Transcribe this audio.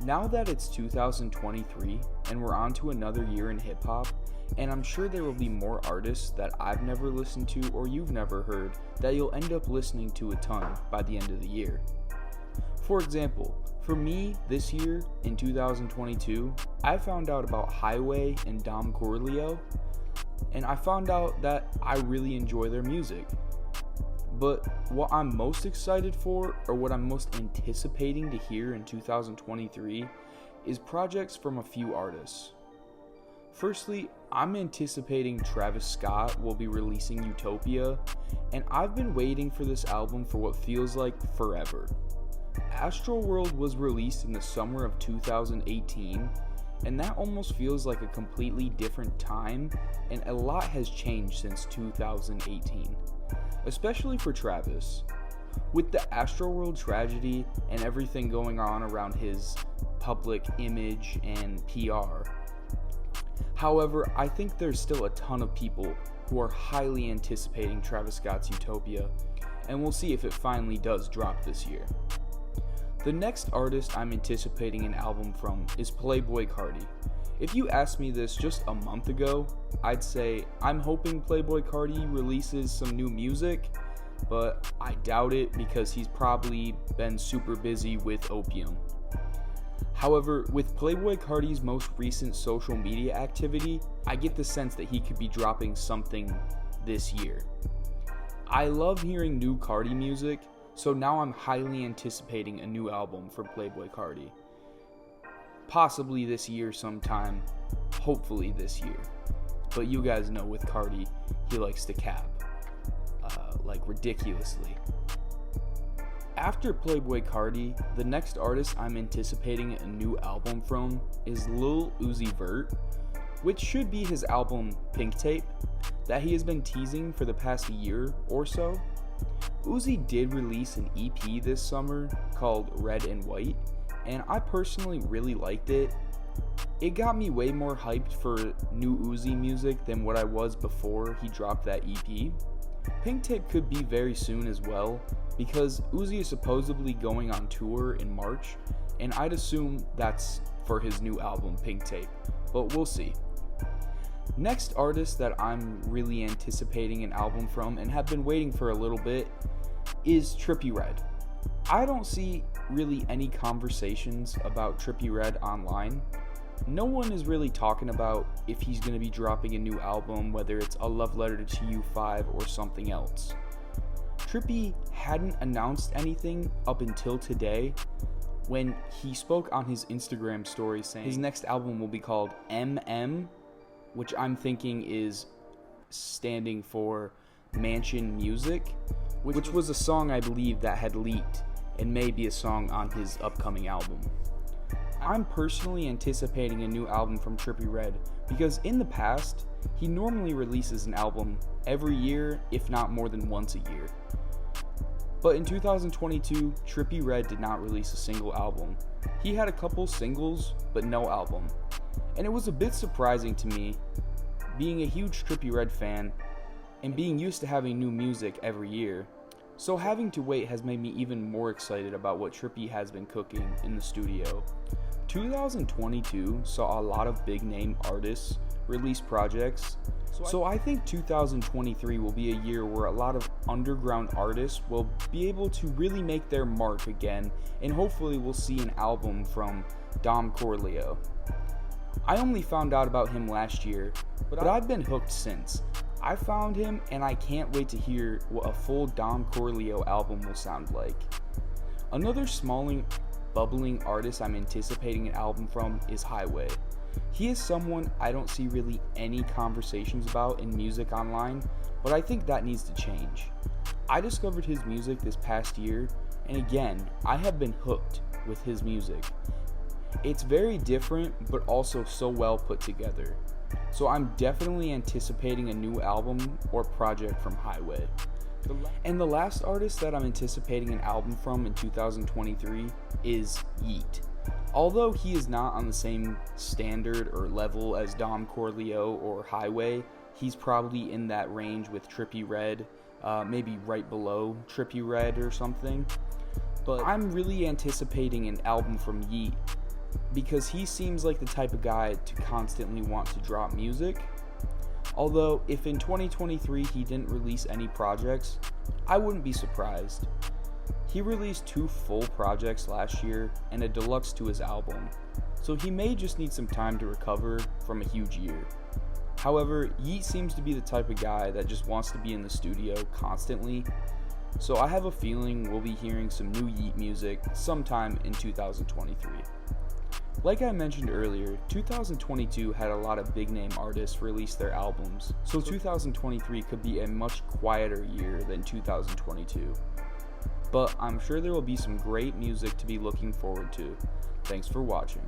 Now that it's 2023 and we're on to another year in hip hop, and I'm sure there will be more artists that I've never listened to or you've never heard that you'll end up listening to a ton by the end of the year. For example, for me this year in 2022, I found out about Highway and Dom Corleone, and I found out that I really enjoy their music. But what I'm most excited for, or what I'm most anticipating to hear in 2023, is projects from a few artists. Firstly, I'm anticipating Travis Scott will be releasing Utopia, and I've been waiting for this album for what feels like forever. Astroworld was released in the summer of 2018, and that almost feels like a completely different time, and a lot has changed since 2018. Especially for Travis. With the Astroworld tragedy and everything going on around his public image and PR. However, I think there's still a ton of people who are highly anticipating Travis Scott's Utopia, and we'll see if it finally does drop this year. The next artist I'm anticipating an album from is Playboi Carti. If you asked me this just a month ago, I'd say I'm hoping Playboi Carti releases some new music, but I doubt it because he's probably been super busy with Opium. However, with Playboi Carti's most recent social media activity, I get the sense that he could be dropping something this year. I love hearing new Carti music, so now I'm highly anticipating a new album from Playboi Carti. Possibly this year sometime, hopefully this year. But you guys know with Carti, he likes to cap, like ridiculously. After Playboi Carti, the next artist I'm anticipating a new album from is Lil Uzi Vert, which should be his album Pink Tape, that he has been teasing for the past year or so. Uzi did release an EP this summer called Red and White, and I personally really liked it. It got me way more hyped for new Uzi music than what I was before he dropped that EP. Pink Tape could be very soon as well, because Uzi is supposedly going on tour in March, and I'd assume that's for his new album Pink Tape, but we'll see. Next artist that I'm really anticipating an album from and have been waiting for a little bit is Trippie Redd. I don't see really any conversations about Trippie Redd online. No one is really talking about if he's going to be dropping a new album, whether it's a Love Letter to You 5 or something else. Trippie hadn't announced anything up until today when he spoke on his Instagram story saying his next album will be called MM, which I'm thinking is standing for Mansion Music, which was a song I believe that had leaked and may be a song on his upcoming album. I'm personally anticipating a new album from Trippie Redd because in the past, he normally releases an album every year, if not more than once a year. But in 2022, Trippie Redd did not release a single album. He had a couple singles, but no album. And it was a bit surprising to me, being a huge Trippie Redd fan, and being used to having new music every year. So having to wait has made me even more excited about what Trippie has been cooking in the studio. 2022 saw a lot of big name artists release projects, so I think 2023 will be a year where a lot of underground artists will be able to really make their mark again, and hopefully we'll see an album from Dom Corleone. I only found out about him last year, but I've been hooked since. I found him and I can't wait to hear what a full Dom Corleone album will sound like. Another smalling, bubbling artist I'm anticipating an album from is Highway. He is someone I don't see really any conversations about in music online, but I think that needs to change. I discovered his music this past year, and again, I have been hooked with his music. It's very different, but also so well put together. So I'm definitely anticipating a new album or project from Highway. And the last artist that I'm anticipating an album from in 2023 is Yeat. Although he is not on the same standard or level as Dom Corleone or Highway, he's probably in that range with Trippie Redd, maybe right below Trippie Redd or something. But I'm really anticipating an album from Yeat because he seems like the type of guy to constantly want to drop music. Although, if in 2023 he didn't release any projects, I wouldn't be surprised. He released 2 full projects last year and a deluxe to his album, so he may just need some time to recover from a huge year. However, Yeat seems to be the type of guy that just wants to be in the studio constantly, so I have a feeling we'll be hearing some new Yeat music sometime in 2023. Like I mentioned earlier, 2022 had a lot of big name artists release their albums, so 2023 could be a much quieter year than 2022. But I'm sure there will be some great music to be looking forward to. Thanks for watching.